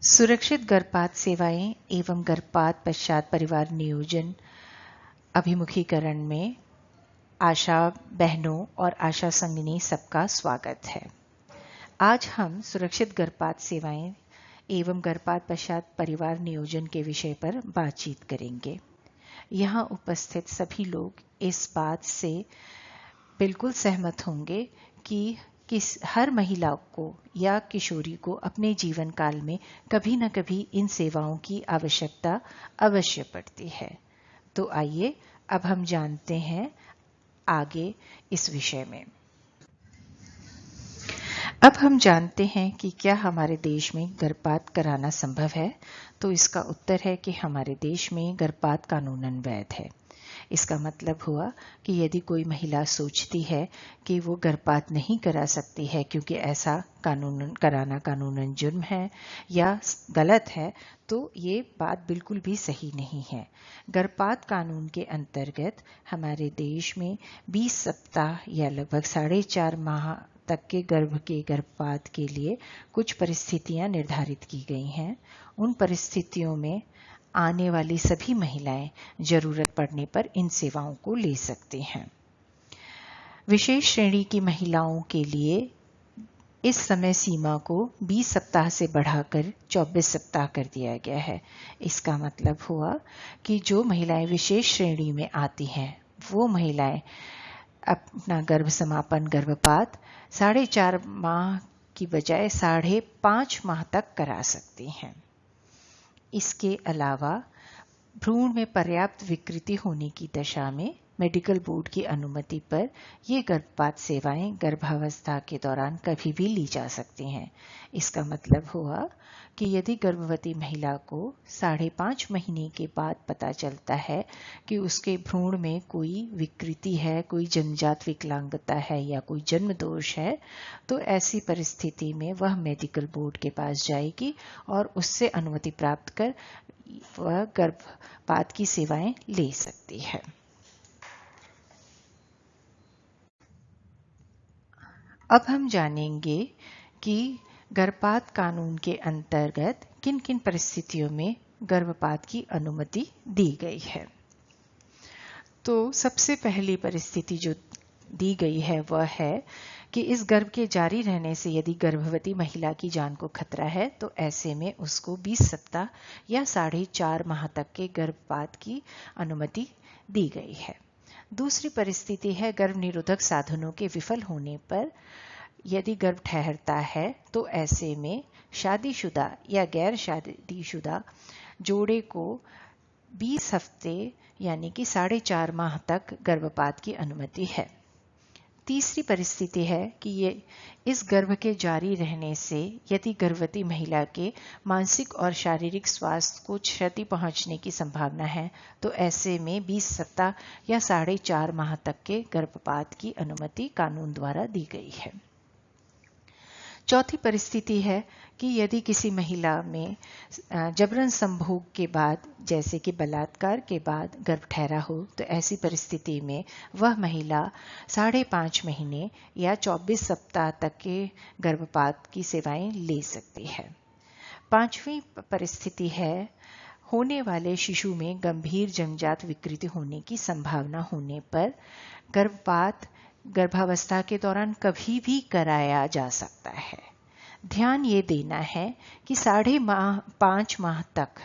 सुरक्षित गर्भपात सेवाएं एवं गर्भपात पश्चात परिवार नियोजन अभिमुखीकरण में आशा बहनों और आशा संगिनी सबका स्वागत है। आज हम सुरक्षित गर्भपात सेवाएं एवं गर्भपात पश्चात परिवार नियोजन के विषय पर बातचीत करेंगे। यहाँ उपस्थित सभी लोग इस बात से बिल्कुल सहमत होंगे कि हर महिला को या किशोरी को अपने जीवन काल में कभी न कभी इन सेवाओं की आवश्यकता अवश्य पड़ती है। तो आइए अब हम जानते हैं आगे इस विषय में। अब हम जानते हैं कि क्या हमारे देश में गर्भपात कराना संभव है। तो इसका उत्तर है कि हमारे देश में गर्भपात कानूनन वैध है। इसका मतलब हुआ कि यदि कोई महिला सोचती है कि वो गर्भपात नहीं करा सकती है क्योंकि ऐसा कानूनन जुर्म है या गलत है, तो ये बात बिल्कुल भी सही नहीं है। गर्भपात कानून के अंतर्गत हमारे देश में 20 सप्ताह या लगभग 4.5 माह तक के गर्भपात के लिए कुछ परिस्थितियां निर्धारित की गई हैं। उन परिस्थितियों में आने वाली सभी महिलाएं जरूरत पड़ने पर इन सेवाओं को ले सकती हैं। विशेष श्रेणी की महिलाओं के लिए इस समय सीमा को 20 सप्ताह से बढ़ाकर 24 सप्ताह कर दिया गया है। इसका मतलब हुआ कि जो महिलाएं विशेष श्रेणी में आती हैं वो महिलाएं अपना गर्भ समापन गर्भपात 4.5 माह की बजाय 5.5 माह तक करा सकती हैं। इसके अलावा भ्रूण में पर्याप्त विकृति होने की दशा में मेडिकल बोर्ड की अनुमति पर ये गर्भपात सेवाएं गर्भावस्था के दौरान कभी भी ली जा सकती हैं। इसका मतलब हुआ कि यदि गर्भवती महिला को 5.5 महीने के बाद पता चलता है कि उसके भ्रूण में कोई विकृति है, कोई जन्मजात विकलांगता है या कोई जन्म दोष है, तो ऐसी परिस्थिति में वह मेडिकल बोर्ड के पास जाएगी और उससे अनुमति प्राप्त कर वह गर्भपात की सेवाएं ले सकती है। अब हम जानेंगे कि गर्भपात कानून के अंतर्गत किन किन परिस्थितियों में गर्भपात की अनुमति दी गई है। तो सबसे पहली परिस्थिति जो दी गई है वह है कि इस गर्भ के जारी रहने से यदि गर्भवती महिला की जान को खतरा है तो ऐसे में उसको 20 सप्ताह या 4.5 माह तक के गर्भपात की अनुमति दी गई है। दूसरी परिस्थिति है गर्भ निरोधक साधनों के विफल होने पर यदि गर्भ ठहरता है तो ऐसे में शादीशुदा या गैर शादीशुदा जोड़े को 20 हफ्ते यानी कि 4.5 माह तक गर्भपात की अनुमति है। तीसरी परिस्थिति है कि इस गर्भ के जारी रहने से यदि गर्भवती महिला के मानसिक और शारीरिक स्वास्थ्य को क्षति पहुंचने की संभावना है तो ऐसे में 20 सप्ताह या 4.5 माह तक के गर्भपात की अनुमति कानून द्वारा दी गई है। चौथी परिस्थिति है कि यदि किसी महिला में जबरन संभोग के बाद जैसे कि बलात्कार के बाद गर्भ ठहरा हो तो ऐसी परिस्थिति में वह महिला 5.5 महीने या 24 सप्ताह तक के गर्भपात की सेवाएं ले सकती है। पांचवी परिस्थिति है होने वाले शिशु में गंभीर जन्मजात विकृति होने की संभावना होने पर गर्भपात गर्भावस्था के दौरान कभी भी कराया जा सकता है। ध्यान ये देना है कि 5.5 माह तक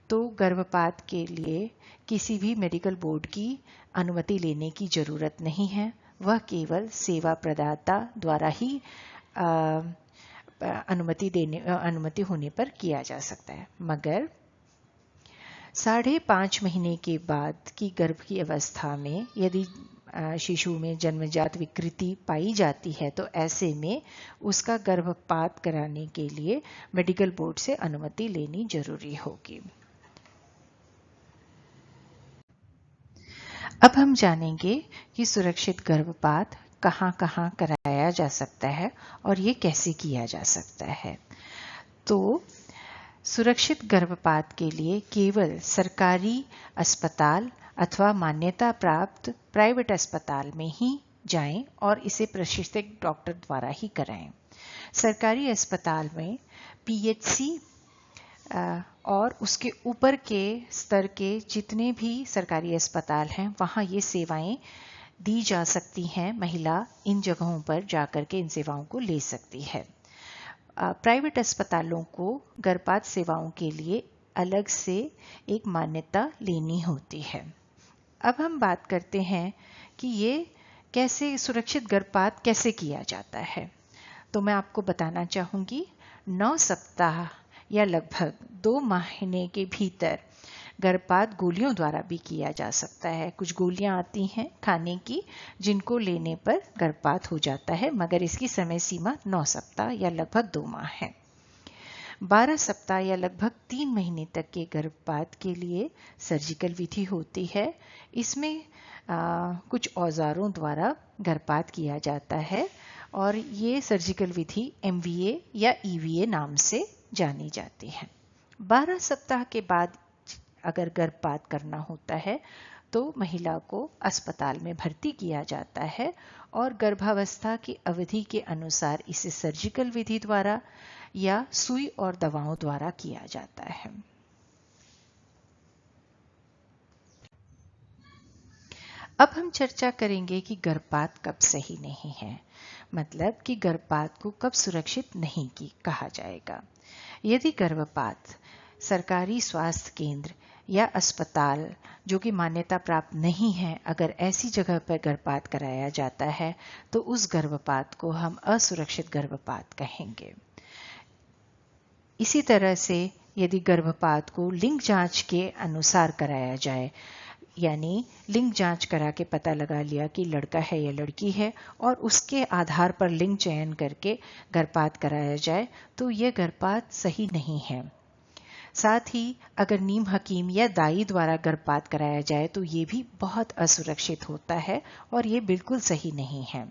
तो गर्भपात के लिए किसी भी मेडिकल बोर्ड की अनुमति लेने की जरूरत नहीं है। वह केवल सेवा प्रदाता द्वारा ही अनुमति होने पर किया जा सकता है। मगर 5.5 महीने के बाद की गर्भ की अवस्था में यदि शिशु में जन्मजात विकृति पाई जाती है तो ऐसे में उसका गर्भपात कराने के लिए मेडिकल बोर्ड से अनुमति लेनी जरूरी होगी। अब हम जानेंगे कि सुरक्षित गर्भपात कहाँ-कहाँ कराया जा सकता है और ये कैसे किया जा सकता है। तो सुरक्षित गर्भपात के लिए केवल सरकारी अस्पताल अथवा मान्यता प्राप्त प्राइवेट अस्पताल में ही जाएं और इसे प्रशिक्षित डॉक्टर द्वारा ही कराएं। सरकारी अस्पताल में पीएचसी और उसके ऊपर के स्तर के जितने भी सरकारी अस्पताल हैं वहाँ ये सेवाएं दी जा सकती हैं। महिला इन जगहों पर जाकर के इन सेवाओं को ले सकती है। प्राइवेट अस्पतालों को गर्भपात सेवाओं के लिए अलग से एक मान्यता लेनी होती है। अब हम बात करते हैं कि ये कैसे सुरक्षित गर्भपात कैसे किया जाता है। तो मैं आपको बताना चाहूँगी 9 सप्ताह या लगभग 2 महीने के भीतर गर्भपात गोलियों द्वारा भी किया जा सकता है। कुछ गोलियां आती हैं खाने की जिनको लेने पर गर्भपात हो जाता है, मगर इसकी समय सीमा 9 सप्ताह या लगभग 2 माह है। 12 सप्ताह या लगभग 3 महीने तक के गर्भपात के लिए सर्जिकल विधि होती है। इसमें कुछ औजारों द्वारा गर्भपात किया जाता है और ये सर्जिकल विधि MVA या EVA नाम से जानी जाती है। 12 सप्ताह के बाद अगर गर्भपात करना होता है तो महिला को अस्पताल में भर्ती किया जाता है और गर्भावस्था की अवधि के अनुसार इसे सर्जिकल विधि द्वारा या सुई और दवाओं द्वारा किया जाता है। अब हम चर्चा करेंगे कि गर्भपात कब सही नहीं है, मतलब कि गर्भपात को कब सुरक्षित नहीं कहा जाएगा। यदि गर्भपात सरकारी स्वास्थ्य केंद्र या अस्पताल जो कि मान्यता प्राप्त नहीं है, अगर ऐसी जगह पर गर्भपात कराया जाता है तो उस गर्भपात को हम असुरक्षित गर्भपात कहेंगे। इसी तरह से यदि गर्भपात को लिंग जांच के अनुसार कराया जाए, यानी लिंग जांच करा के पता लगा लिया कि लड़का है या लड़की है और उसके आधार पर लिंग चयन करके गर्भपात कराया जाए तो यह गर्भपात सही नहीं है। साथ ही अगर नीम हकीम या दाई द्वारा गर्भपात कराया जाए तो ये भी बहुत असुरक्षित होता है और ये बिल्कुल सही नहीं है।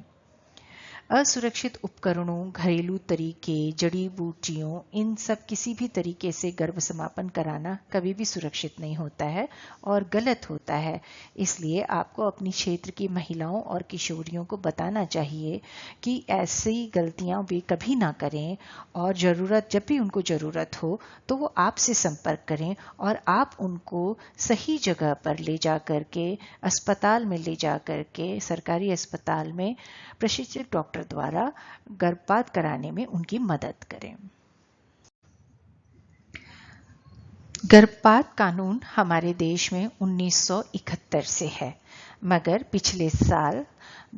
असुरक्षित उपकरणों, घरेलू तरीके, जड़ी बूटियों, इन सब किसी भी तरीके से गर्भ समापन कराना कभी भी सुरक्षित नहीं होता है और गलत होता है। इसलिए आपको अपनी क्षेत्र की महिलाओं और किशोरियों को बताना चाहिए कि ऐसी गलतियां वे कभी ना करें और जब भी उनको जरूरत हो तो वो आपसे संपर्क करें और आप उनको सही जगह पर ले जा करके अस्पताल में ले जा करके सरकारी अस्पताल में प्रशिक्षित डॉक्टर द्वारा गर्भपात कराने में उनकी मदद करें। गर्भपात कानून हमारे देश में 1971 से है, मगर पिछले साल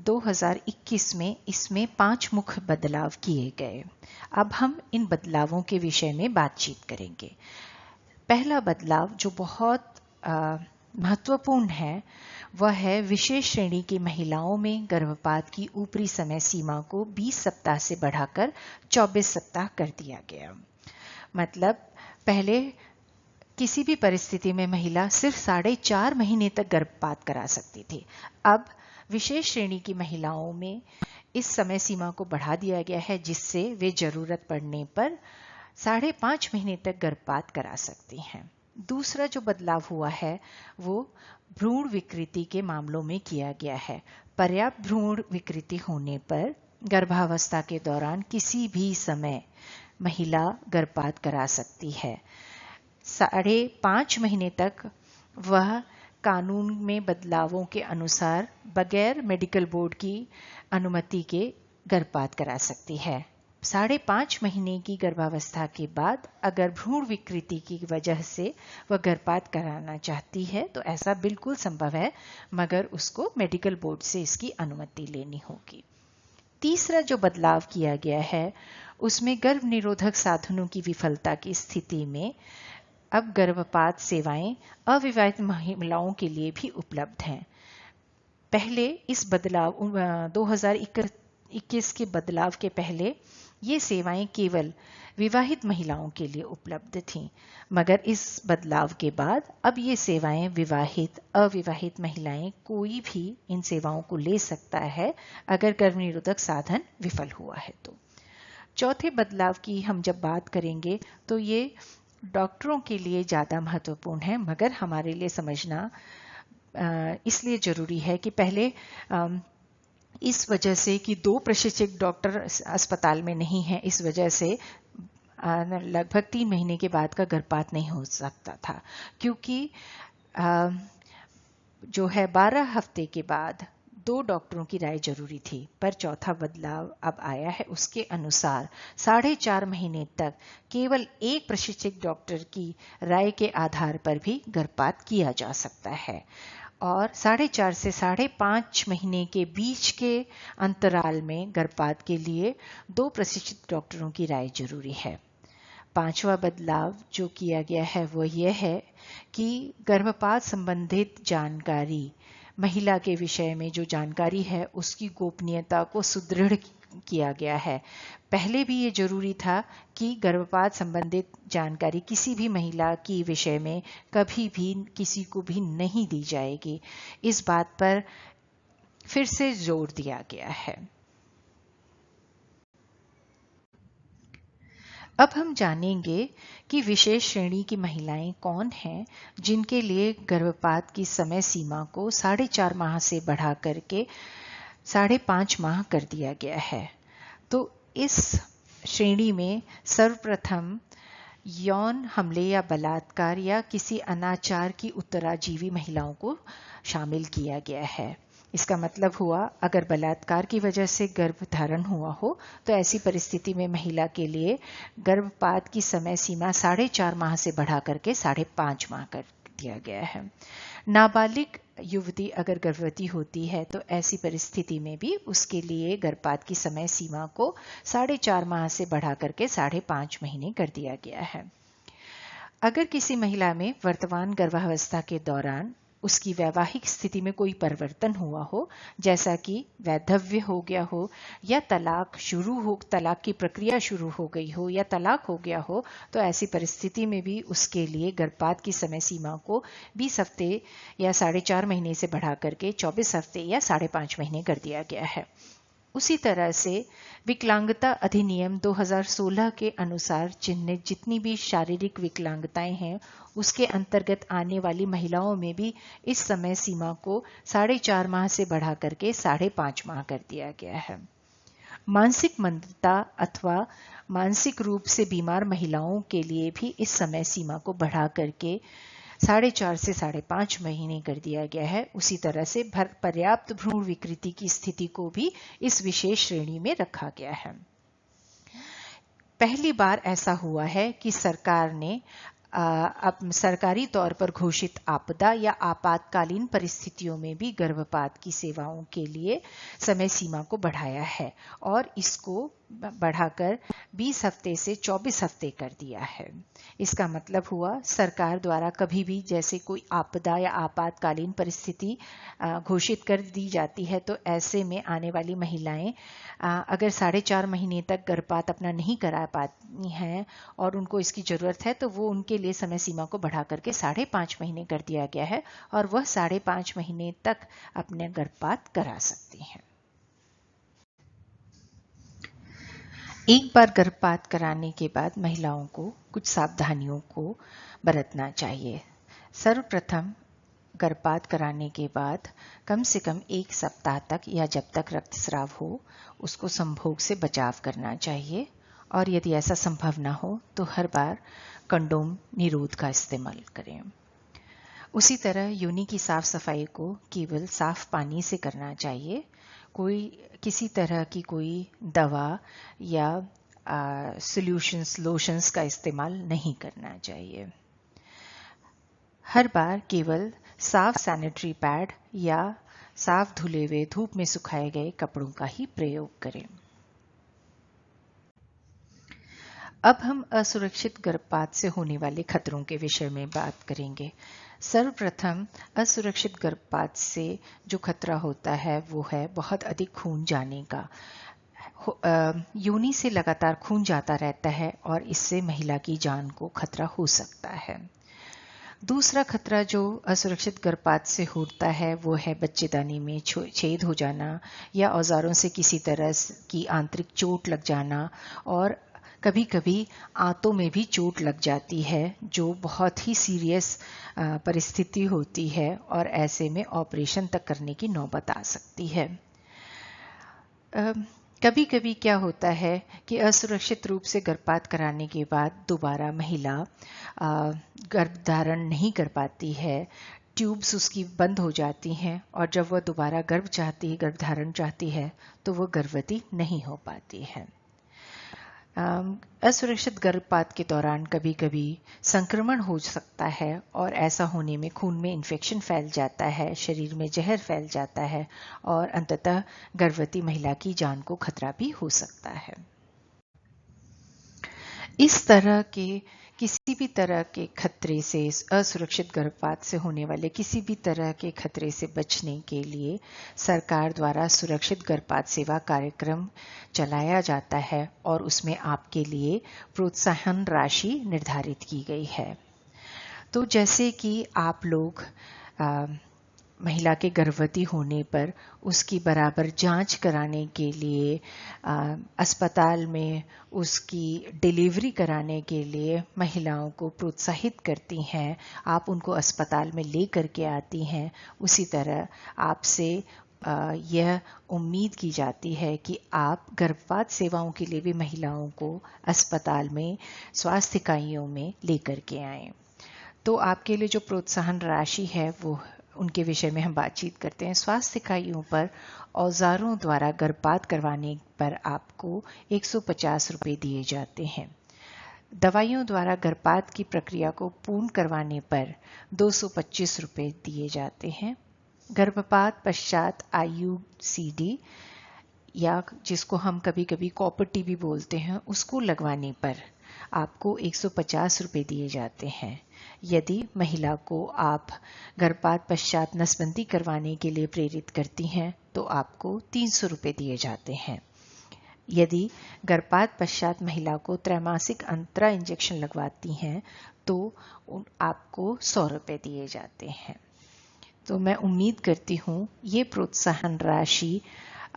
2021 में इसमें 5 मुख्य बदलाव किए गए। अब हम इन बदलावों के विषय में बातचीत करेंगे। पहला बदलाव जो बहुत महत्वपूर्ण है वह है विशेष श्रेणी की महिलाओं में गर्भपात की ऊपरी समय सीमा को 20 सप्ताह से बढ़ाकर 24 सप्ताह कर दिया गया। मतलब पहले किसी भी परिस्थिति में महिला सिर्फ 4.5 महीने तक गर्भपात करा सकती थी। अब विशेष श्रेणी की महिलाओं में इस समय सीमा को बढ़ा दिया गया है जिससे वे जरूरत पड़ने पर 5.5 महीने तक गर्भपात करा सकती हैं। दूसरा जो बदलाव हुआ है वो भ्रूण विकृति के मामलों में किया गया है। पर्याप्त भ्रूण विकृति होने पर गर्भावस्था के दौरान किसी भी समय महिला गर्भपात करा सकती है। 5.5 महीने तक वह कानून में बदलावों के अनुसार बगैर मेडिकल बोर्ड की अनुमति के गर्भपात करा सकती है। 5.5 महीने की गर्भावस्था के बाद अगर भ्रूण विकृति की वजह से वह गर्भपात कराना चाहती है तो ऐसा बिल्कुल संभव है, मगर उसको मेडिकल बोर्ड से इसकी अनुमति लेनी होगी। तीसरा जो बदलाव किया गया है उसमें गर्भ निरोधक साधनों की विफलता की स्थिति में अब गर्भपात सेवाएं अविवाहित महिलाओं के लिए भी उपलब्ध हैं। पहले इस बदलाव 2021 के बदलाव के पहले ये सेवाएं केवल विवाहित महिलाओं के लिए उपलब्ध थीं, मगर इस बदलाव के बाद अब ये सेवाएं विवाहित अविवाहित महिलाएं कोई भी इन सेवाओं को ले सकता है अगर गर्भनिरोधक साधन विफल हुआ है तो। चौथे बदलाव की हम जब बात करेंगे तो ये डॉक्टरों के लिए ज़्यादा महत्वपूर्ण है, मगर हमारे लिए समझना इसलिए जरूरी है कि पहले इस वजह से कि 2 प्रशिक्षित डॉक्टर अस्पताल में नहीं हैं, इस वजह से लगभग 3 महीने के बाद का गर्भपात नहीं हो सकता था, क्योंकि जो है 12 हफ्ते के बाद 2 डॉक्टरों की राय जरूरी थी। पर चौथा बदलाव अब आया है, उसके अनुसार 4.5 महीने तक केवल एक प्रशिक्षित डॉक्टर की राय के आधार पर भी गर्भपात किया जा सकता है और 4.5 से 5.5 महीने के बीच के अंतराल में गर्भपात के लिए 2 प्रशिक्षित डॉक्टरों की राय जरूरी है। 5वां बदलाव जो किया गया है वो यह है कि गर्भपात संबंधित जानकारी, महिला के विषय में जो जानकारी है उसकी गोपनीयता को सुदृढ़ किया गया है। पहले भी ये जरूरी था कि गर्भपात संबंधित जानकारी किसी भी महिला की विषय में कभी भी किसी को भी नहीं दी जाएगी। इस बात पर फिर से जोर दिया गया है। अब हम जानेंगे कि विशेष श्रेणी की महिलाएं कौन हैं जिनके लिए गर्भपात की समय सीमा को 4.5 माह से बढ़ा करके 5.5 माह कर दिया गया है। तो इस श्रेणी में सर्वप्रथम यौन हमले या बलात्कार या किसी अनाचार की उत्तराजीवी महिलाओं को शामिल किया गया है। इसका मतलब हुआ, अगर बलात्कार की वजह से गर्भ धारण हुआ हो तो ऐसी परिस्थिति में महिला के लिए गर्भपात की समय सीमा 4.5 माह से बढ़ा करके 5.5 माह कर दिया गया है। नाबालिग युवती अगर गर्भवती होती है तो ऐसी परिस्थिति में भी उसके लिए गर्भपात की समय सीमा को 4.5 माह से बढ़ा करके 5.5 महीने कर दिया गया है। अगर किसी महिला में वर्तमान गर्भावस्था के दौरान उसकी वैवाहिक स्थिति में कोई परिवर्तन हुआ हो, जैसा कि वैधव्य हो गया हो या तलाक की प्रक्रिया शुरू हो गई हो या तलाक हो गया हो, तो ऐसी परिस्थिति में भी उसके लिए गर्भपात की समय सीमा को 20 हफ्ते या 4.5 महीने से बढ़ा करके 24 हफ्ते या 5.5 महीने कर दिया गया है। उसी तरह से विकलांगता अधिनियम 2016 के अनुसार चिन्हित जितनी भी शारीरिक विकलांगताएं हैं उसके अंतर्गत आने वाली महिलाओं में भी इस समय सीमा को 4.5 माह से बढ़ा करके 5.5 माह कर दिया गया है। मानसिक मंदता अथवा मानसिक रूप से बीमार महिलाओं के लिए भी इस समय सीमा को बढ़ा करके 4.5 से 5.5 महीने कर दिया गया है। उसी तरह से पर्याप्त भ्रूण विकृति की स्थिति को भी इस विशेष श्रेणी में रखा गया है। पहली बार ऐसा हुआ है कि सरकार ने अब सरकारी तौर पर घोषित आपदा या आपातकालीन परिस्थितियों में भी गर्भपात की सेवाओं के लिए समय सीमा को बढ़ाया है और इसको बढ़ाकर 20 हफ्ते से 24 हफ्ते कर दिया है। इसका मतलब हुआ, सरकार द्वारा कभी भी जैसे कोई आपदा या आपातकालीन परिस्थिति घोषित कर दी जाती है तो ऐसे में आने वाली महिलाएं अगर 4.5 महीने तक गर्भपात अपना नहीं करा पाती हैं और उनको इसकी जरूरत है तो वो उनके लिए समय सीमा को बढ़ा करके 5.5 महीने कर दिया गया है और वह 5.5 महीने तक अपने गर्भपात करा सकती हैं। एक बार गर्भपात कराने के बाद महिलाओं को कुछ सावधानियों को बरतना चाहिए। सर्वप्रथम गर्भपात कराने के बाद कम से कम 1 सप्ताह तक या जब तक रक्तस्राव हो उसको संभोग से बचाव करना चाहिए और यदि ऐसा संभव ना हो तो हर बार कंडोम निरोध का इस्तेमाल करें। उसी तरह योनि की साफ सफाई को केवल साफ पानी से करना चाहिए। किसी तरह की कोई दवा या सॉल्यूशंस लोशंस का इस्तेमाल नहीं करना चाहिए। हर बार केवल साफ सैनिटरी पैड या साफ धुले हुए धूप में सुखाए गए कपड़ों का ही प्रयोग करें। अब हम असुरक्षित गर्भपात से होने वाले खतरों के विषय में बात करेंगे। सर्वप्रथम असुरक्षित गर्भपात से जो खतरा होता है वो है बहुत अधिक खून जाने का। योनि से लगातार खून जाता रहता है और इससे महिला की जान को खतरा हो सकता है। दूसरा खतरा जो असुरक्षित गर्भपात से होता है वो है बच्चेदानी में छेद हो जाना या औजारों से किसी तरह की आंतरिक चोट लग जाना और कभी कभी आंतों में भी चोट लग जाती है जो बहुत ही सीरियस परिस्थिति होती है और ऐसे में ऑपरेशन तक करने की नौबत आ सकती है। कभी कभी क्या होता है कि असुरक्षित रूप से गर्भपात कराने के बाद दोबारा महिला गर्भधारण नहीं कर पाती है, ट्यूब्स उसकी बंद हो जाती हैं और जब वह दोबारा गर्भधारण चाहती है तो वह गर्भवती नहीं हो पाती है। असुरक्षित गर्भपात के दौरान कभी कभी संक्रमण हो सकता है और ऐसा होने में खून में इन्फेक्शन फैल जाता है, शरीर में जहर फैल जाता है और अंततः गर्भवती महिला की जान को खतरा भी हो सकता है। इस तरह के किसी भी तरह के खतरे से, असुरक्षित गर्भपात से होने वाले किसी भी तरह के खतरे से बचने के लिए सरकार द्वारा सुरक्षित गर्भपात सेवा कार्यक्रम चलाया जाता है और उसमें आपके लिए प्रोत्साहन राशि निर्धारित की गई है। तो जैसे कि आप लोग महिला के गर्भवती होने पर उसकी बराबर जांच कराने के लिए अस्पताल में उसकी डिलीवरी कराने के लिए महिलाओं को प्रोत्साहित करती हैं, आप उनको अस्पताल में ले करके आती हैं, उसी तरह आपसे यह उम्मीद की जाती है कि आप गर्भपात सेवाओं के लिए भी महिलाओं को अस्पताल में स्वास्थ्य इकाइयों में लेकर के आएं। तो आपके लिए जो प्रोत्साहन राशि है वो उनके विषय में हम बातचीत करते हैं। स्वास्थ्य इकाइयों पर औजारों द्वारा गर्भपात करवाने पर आपको 150 रुपये दिए जाते हैं। दवाइयों द्वारा गर्भपात की प्रक्रिया को पूर्ण करवाने पर 225 रुपये दिए जाते हैं। गर्भपात पश्चात IUCD या जिसको हम कभी कभी कॉपर टीबी बोलते हैं, उसको लगवाने पर आपको 150 रुपये दिए जाते हैं। यदि महिला को आप गर्भपात पश्चात नसबंदी करवाने के लिए प्रेरित करती हैं तो आपको 300 रुपये दिए जाते हैं। यदि गर्भपात पश्चात महिला को त्रैमासिक अंतरा इंजेक्शन लगवाती हैं तो आपको 100 रुपये दिए जाते हैं। तो मैं उम्मीद करती हूँ ये प्रोत्साहन राशि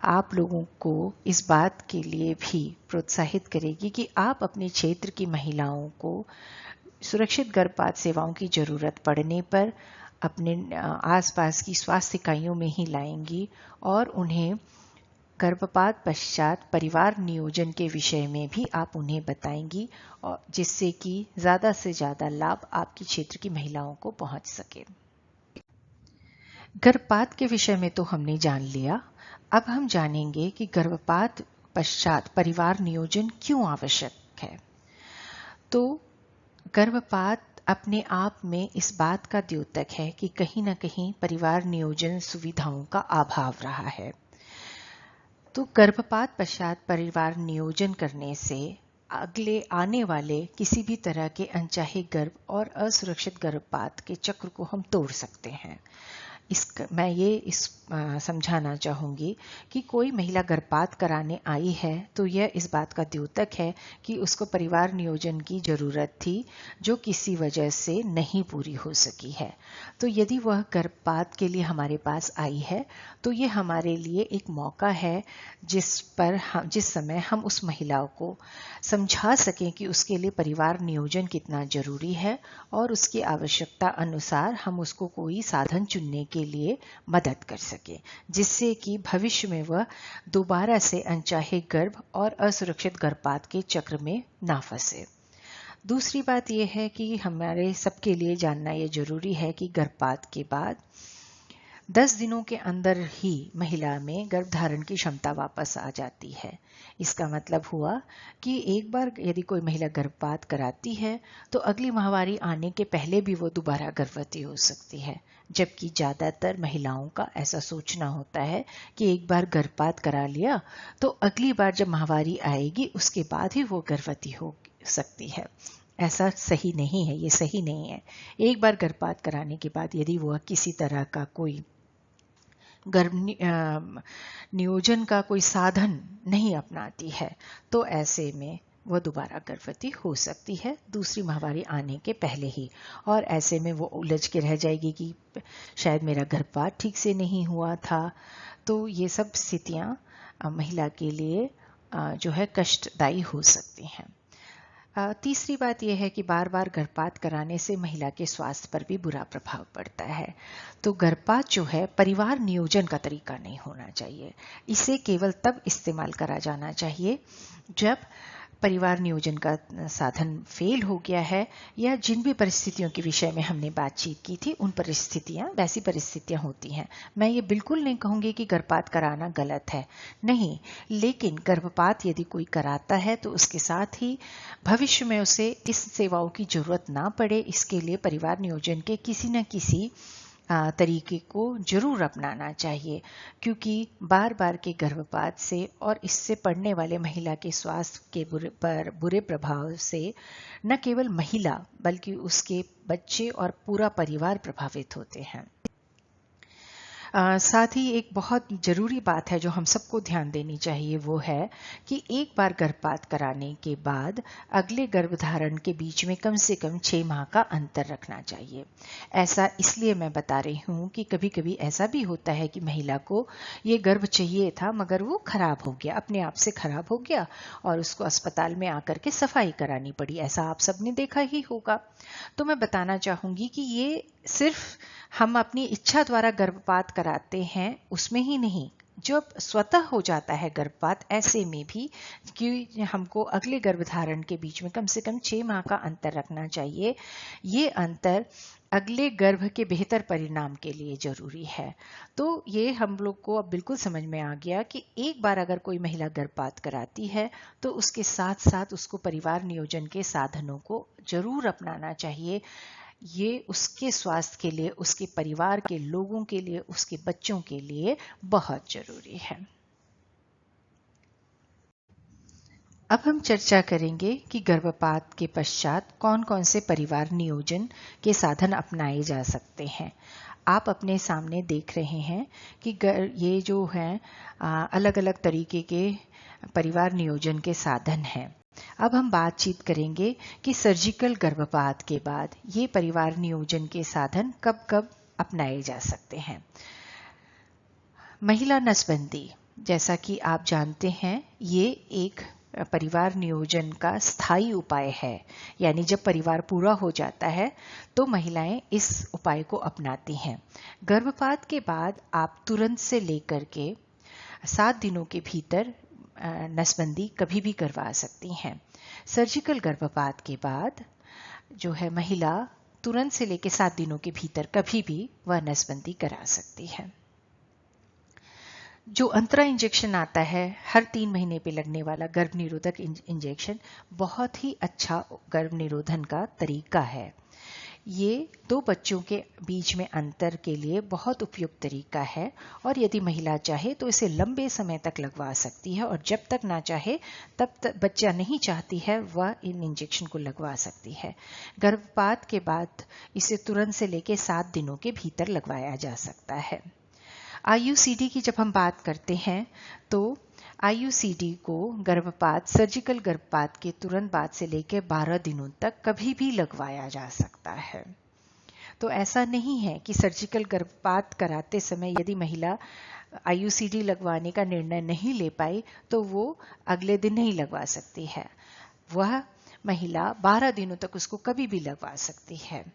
आप लोगों को इस बात के लिए भी प्रोत्साहित करेगी कि आप अपने क्षेत्र की महिलाओं को सुरक्षित गर्भपात सेवाओं की जरूरत पड़ने पर अपने आसपास की स्वास्थ्य इकाइयों में ही लाएंगी और उन्हें गर्भपात पश्चात परिवार नियोजन के विषय में भी आप उन्हें बताएंगी, और जिससे कि ज्यादा से ज्यादा लाभ आपके क्षेत्र की महिलाओं को पहुंच सके। गर्भपात के विषय में तो हमने जान लिया। अब हम जानेंगे कि गर्भपात पश्चात परिवार नियोजन क्यों आवश्यक है। तो गर्भपात अपने आप में इस बात का द्योतक है कि कहीं न कहीं परिवार नियोजन सुविधाओं का अभाव रहा है। तो गर्भपात पश्चात परिवार नियोजन करने से अगले आने वाले किसी भी तरह के अनचाहे गर्भ और असुरक्षित गर्भपात के चक्र को हम तोड़ सकते हैं। मैं ये समझाना चाहूंगी कि कोई महिला गर्भपात कराने आई है तो यह इस बात का द्योतक है कि उसको परिवार नियोजन की जरूरत थी जो किसी वजह से नहीं पूरी हो सकी है। तो यदि वह गर्भपात के लिए हमारे पास आई है तो ये हमारे लिए एक मौका है जिस समय हम उस महिला को समझा सकें कि उसके लिए परिवार नियोजन कितना जरूरी है और उसकी आवश्यकता अनुसार हम उसको कोई साधन चुनने के लिए मदद कर सके, जिससे कि भविष्य में वह दोबारा से अनचाहे गर्भ और असुरक्षित गर्भपात के चक्र में ना फंसे। दूसरी बात यह है कि हमारे सबके लिए जानना यह जरूरी है कि गर्भपात के बाद 10 दिनों के अंदर ही महिला में गर्भधारण की क्षमता वापस आ जाती है। इसका मतलब हुआ कि एक बार यदि कोई महिला गर्भपात कराती है तो अगली माहवारी आने के पहले भी वो दोबारा गर्भवती हो सकती है, जबकि ज्यादातर महिलाओं का ऐसा सोचना होता है कि एक बार गर्भपात करा लिया तो अगली बार जब माहवारी आएगी उसके बाद ही वो गर्भवती हो सकती है। ऐसा सही नहीं है, ये सही नहीं है। एक बार गर्भपात कराने के बाद यदि वह किसी तरह का कोई गर्भ नियोजन का कोई साधन नहीं अपनाती है तो ऐसे में वह दोबारा गर्भवती हो सकती है दूसरी माहवारी आने के पहले ही, और ऐसे में वो उलझ के रह जाएगी कि शायद मेरा गर्भपात ठीक से नहीं हुआ था। तो ये सब स्थितियां महिला के लिए जो है कष्टदायी हो सकती हैं। तीसरी बात यह है कि बार बार गर्भपात कराने से महिला के स्वास्थ्य पर भी बुरा प्रभाव पड़ता है। तो गर्भपात जो है परिवार नियोजन का तरीका नहीं होना चाहिए। इसे केवल तब इस्तेमाल करा जाना चाहिए जब परिवार नियोजन का साधन फेल हो गया है, या जिन भी परिस्थितियों के विषय में हमने बातचीत की थी उन वैसी परिस्थितियां होती हैं। मैं ये बिल्कुल नहीं कहूंगी कि गर्भपात कराना गलत है, नहीं, लेकिन गर्भपात यदि कोई कराता है तो उसके साथ ही भविष्य में उसे इस सेवाओं की जरूरत ना पड़े, इसके लिए परिवार नियोजन के किसी न किसी तरीके को जरूर अपनाना चाहिए, क्योंकि बार बार के गर्भपात से और इससे पड़ने वाले महिला के स्वास्थ्य के बुरे प्रभाव से न केवल महिला बल्कि उसके बच्चे और पूरा परिवार प्रभावित होते हैं। साथ ही एक बहुत जरूरी बात है जो हम सबको ध्यान देनी चाहिए, वो है कि एक बार गर्भपात कराने के बाद अगले गर्भधारण के बीच में कम से कम 6 माह का अंतर रखना चाहिए। ऐसा इसलिए मैं बता रही हूँ कि कभी कभी ऐसा भी होता है कि महिला को ये गर्भ चाहिए था मगर वो खराब हो गया, अपने आप से खराब हो गया और उसको अस्पताल में आकर के सफाई करानी पड़ी। ऐसा आप सबने देखा ही होगा। तो मैं बताना चाहूंगी कि ये सिर्फ हम अपनी इच्छा द्वारा गर्भपात कराते हैं उसमें ही नहीं, जब स्वतः हो जाता है गर्भपात, ऐसे में भी कि हमको अगले गर्भधारण के बीच में कम से कम 6 माह का अंतर रखना चाहिए। ये अंतर अगले गर्भ के बेहतर परिणाम के लिए जरूरी है। तो ये हम लोग को अब बिल्कुल समझ में आ गया कि एक बार अगर कोई महिला गर्भपात कराती है तो उसके साथ साथ उसको परिवार नियोजन के साधनों को जरूर अपनाना चाहिए। ये उसके स्वास्थ्य के लिए, उसके परिवार के लोगों के लिए, उसके बच्चों के लिए बहुत जरूरी है। अब हम चर्चा करेंगे कि गर्भपात के पश्चात कौन कौन से परिवार नियोजन के साधन अपनाए जा सकते हैं। आप अपने सामने देख रहे हैं कि ये जो हैं अलग अलग तरीके के परिवार नियोजन के साधन हैं। अब हम बातचीत करेंगे कि सर्जिकल गर्भपात के बाद ये परिवार नियोजन के साधन कब कब अपनाए जा सकते हैं। महिला नसबंदी, जैसा कि आप जानते हैं, ये एक परिवार नियोजन का स्थायी उपाय है। यानी जब परिवार पूरा हो जाता है तो महिलाएं इस उपाय को अपनाती हैं। गर्भपात के बाद आप तुरंत से लेकर के 7 दिनों के भीतर नसबंदी कभी भी करवा सकती हैं। सर्जिकल गर्भपात के बाद जो है महिला तुरंत से लेकर 7 दिनों के भीतर कभी भी वह नसबंदी करा सकती है। जो अंतरा इंजेक्शन आता है हर 3 महीने पे लगने वाला गर्भ निरोधक इंजेक्शन बहुत ही अच्छा गर्भ निरोधन का तरीका है। ये 2 बच्चों के बीच में अंतर के लिए बहुत उपयुक्त तरीका है और यदि महिला चाहे तो इसे लंबे समय तक लगवा सकती है और जब तक ना चाहे तब तक बच्चा नहीं चाहती है वह इन इंजेक्शन को लगवा सकती है। गर्भपात के बाद इसे तुरंत से लेकर 7 दिनों के भीतर लगवाया जा सकता है। IUCD की जब हम बात करते हैं तो IUCD को गर्भपात, सर्जिकल गर्भपात के तुरंत बाद से लेकर 12 दिनों तक कभी भी लगवाया जा सकता है। तो ऐसा नहीं है कि सर्जिकल गर्भपात कराते समय यदि महिला IUCD लगवाने का निर्णय नहीं ले पाई तो वो अगले दिन नहीं लगवा सकती है। वह महिला 12 दिनों तक उसको कभी भी लगवा सकती है।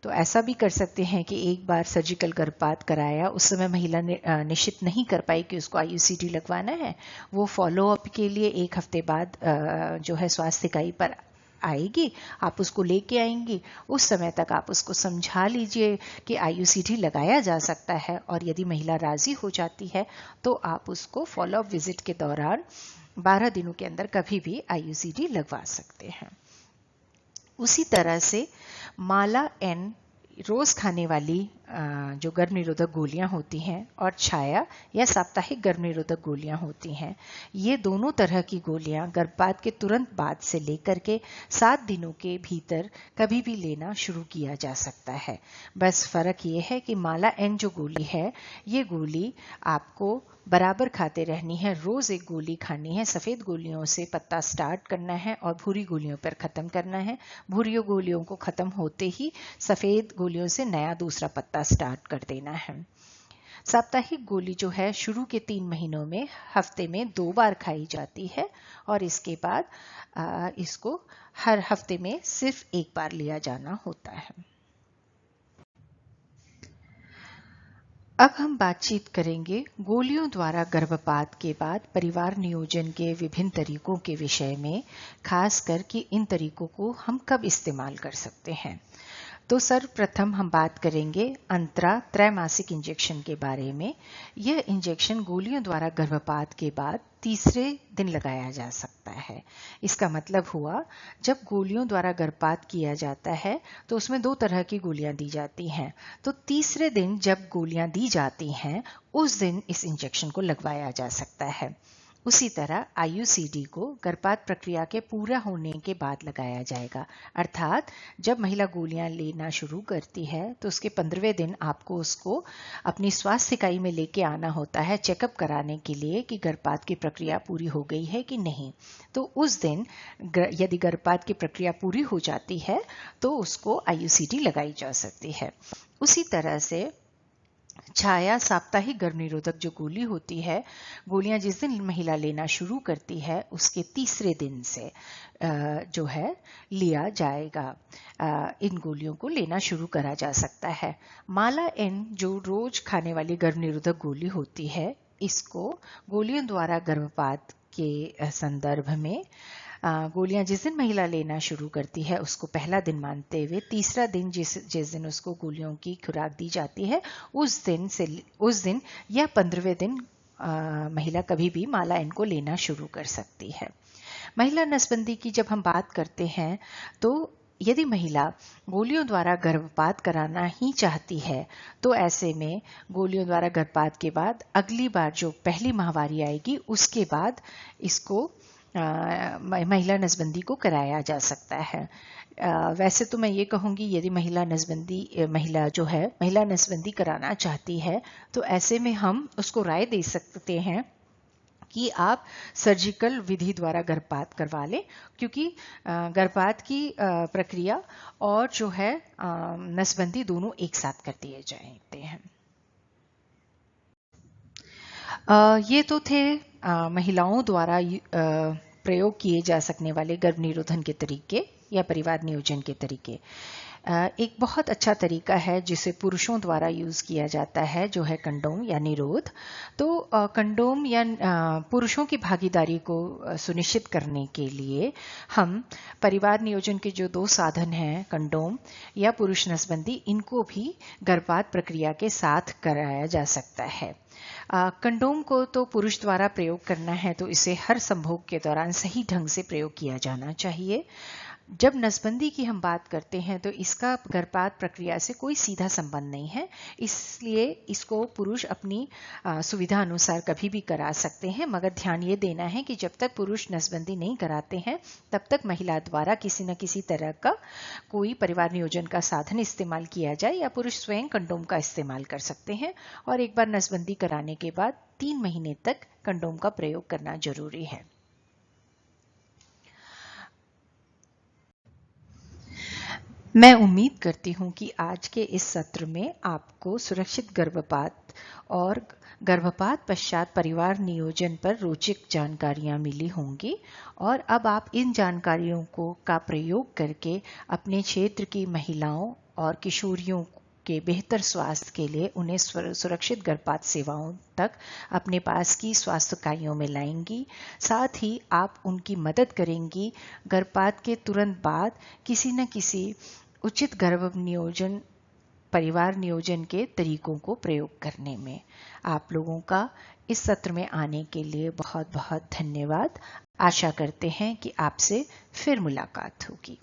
तो ऐसा भी कर सकते हैं कि एक बार सर्जिकल गर्भपात कराया, उस समय महिला निश्चित नहीं कर पाई कि उसको IUCD लगवाना है, वो फॉलो अप के लिए 1 हफ्ते बाद जो है स्वास्थ्य इकाई पर आएगी, आप उसको लेके आएंगी। उस समय तक आप उसको समझा लीजिए कि IUCD लगाया जा सकता है और यदि महिला राजी हो जाती है तो आप उसको फॉलो अप विजिट के दौरान 12 दिनों के अंदर कभी भी IUCD लगवा सकते हैं। उसी तरह से माला N रोज खाने वाली जो गर्भ निरोधक गोलियां होती हैं और छाया या साप्ताहिक गर्भ निरोधक गोलियां होती हैं, ये दोनों तरह की गोलियां गर्भपात के तुरंत बाद से लेकर के 7 दिनों के भीतर कभी भी लेना शुरू किया जा सकता है। बस फर्क ये है कि माला N जो गोली है, ये गोली आपको बराबर खाते रहनी है, रोज 1 गोली खानी है। सफेद गोलियों से पत्ता स्टार्ट करना है और भूरी गोलियों पर खत्म करना है। भूरी गोलियों को खत्म होते ही सफेद गोलियों से नया दूसरा पत्ता स्टार्ट कर देना है। साप्ताहिक गोली जो है शुरू के 3 महीनों में हफ्ते में 2 बार खाई जाती है और इसके बाद इसको हर हफ्ते में सिर्फ 1 बार लिया जाना होता है। अब हम बातचीत करेंगे गोलियों द्वारा गर्भपात के बाद परिवार नियोजन के विभिन्न तरीकों के विषय में, खासकर कि इन तरीकों को हम कब इस्तेमाल कर सकते हैं। तो सर्वप्रथम हम बात करेंगे अंतरा त्रैमासिक इंजेक्शन के बारे में। यह इंजेक्शन गोलियों द्वारा गर्भपात के बाद तीसरे दिन लगाया जा सकता है। इसका मतलब हुआ, जब गोलियों द्वारा गर्भपात किया जाता है तो उसमें 2 तरह की गोलियां दी जाती हैं। तो तीसरे दिन जब गोलियां दी जाती हैं उस दिन इस इंजेक्शन को लगवाया जा सकता है। उसी तरह IUCD को गर्भपात प्रक्रिया के पूरा होने के बाद लगाया जाएगा, अर्थात जब महिला गोलियां लेना शुरू करती है तो उसके 15वें दिन आपको उसको अपनी स्वास्थ्य इकाई में लेके आना होता है चेकअप कराने के लिए कि गर्भपात की प्रक्रिया पूरी हो गई है कि नहीं। तो उस दिन यदि गर्भपात की प्रक्रिया पूरी हो जाती है तो उसको IUCD लगाई जा सकती है। उसी तरह से छाया साप्ताहिक गर्भ निरोधक जो गोली होती है, गोलियां जिस दिन महिला लेना शुरू करती है उसके तीसरे दिन से जो है लिया जाएगा। इन गोलियों को लेना शुरू करा जा सकता है। माला N जो रोज खाने वाली गर्भ निरोधक गोली होती है, इसको गोलियों द्वारा गर्भपात के संदर्भ में गोलियां जिस दिन महिला लेना शुरू करती है उसको पहला दिन मानते हुए तीसरा दिन जिस दिन उसको गोलियों की खुराक दी जाती है उस दिन या 15वें दिन महिला कभी भी माला N को लेना शुरू कर सकती है। महिला नसबंदी की जब हम बात करते हैं तो यदि महिला गोलियों द्वारा गर्भपात कराना ही चाहती है तो ऐसे में गोलियों द्वारा गर्भपात के बाद अगली बार जो पहली माहवारी आएगी उसके बाद इसको महिला नसबंदी को कराया जा सकता है। वैसे तो मैं ये कहूँगी, यदि महिला नसबंदी कराना चाहती है तो ऐसे में हम उसको राय दे सकते हैं कि आप सर्जिकल विधि द्वारा गर्भपात करवा लें, क्योंकि गर्भपात की प्रक्रिया और जो है नसबंदी दोनों एक साथ कर दिए जाते हैं। ये तो थे महिलाओं द्वारा प्रयोग किए जा सकने वाले गर्भ निरोधन के तरीके या परिवार नियोजन के तरीके। एक बहुत अच्छा तरीका है जिसे पुरुषों द्वारा यूज किया जाता है, जो है कंडोम या निरोध। तो कंडोम या पुरुषों की भागीदारी को सुनिश्चित करने के लिए हम परिवार नियोजन के जो 2 साधन हैं, कंडोम या पुरुष नसबंदी, इनको भी गर्भपात प्रक्रिया के साथ कराया जा सकता है। कंडोम को तो पुरुष द्वारा प्रयोग करना है तो इसे हर संभोग के दौरान सही ढंग से प्रयोग किया जाना चाहिए। जब नसबंदी की हम बात करते हैं तो इसका गर्भपात प्रक्रिया से कोई सीधा संबंध नहीं है, इसलिए इसको पुरुष अपनी सुविधा अनुसार कभी भी करा सकते हैं। मगर ध्यान ये देना है कि जब तक पुरुष नसबंदी नहीं कराते हैं तब तक महिला द्वारा किसी न किसी तरह का कोई परिवार नियोजन का साधन इस्तेमाल किया जाए या पुरुष स्वयं कंडोम का इस्तेमाल कर सकते हैं। और एक बार नसबंदी कराने के बाद 3 महीने तक कंडोम का प्रयोग करना जरूरी है। मैं उम्मीद करती हूँ कि आज के इस सत्र में आपको सुरक्षित गर्भपात और गर्भपात पश्चात परिवार नियोजन पर रोचक जानकारियाँ मिली होंगी और अब आप इन जानकारियों का प्रयोग करके अपने क्षेत्र की महिलाओं और किशोरियों के बेहतर स्वास्थ्य के लिए उन्हें सुरक्षित गर्भपात सेवाओं तक अपने पास की स्वास्थ्य इकाइयों में लाएंगी। साथ ही आप उनकी मदद करेंगी गर्भपात के तुरंत बाद किसी न किसी उचित गर्भ नियोजन परिवार नियोजन के तरीकों को प्रयोग करने में। आप लोगों का इस सत्र में आने के लिए बहुत बहुत धन्यवाद। आशा करते हैं कि आपसे फिर मुलाकात होगी।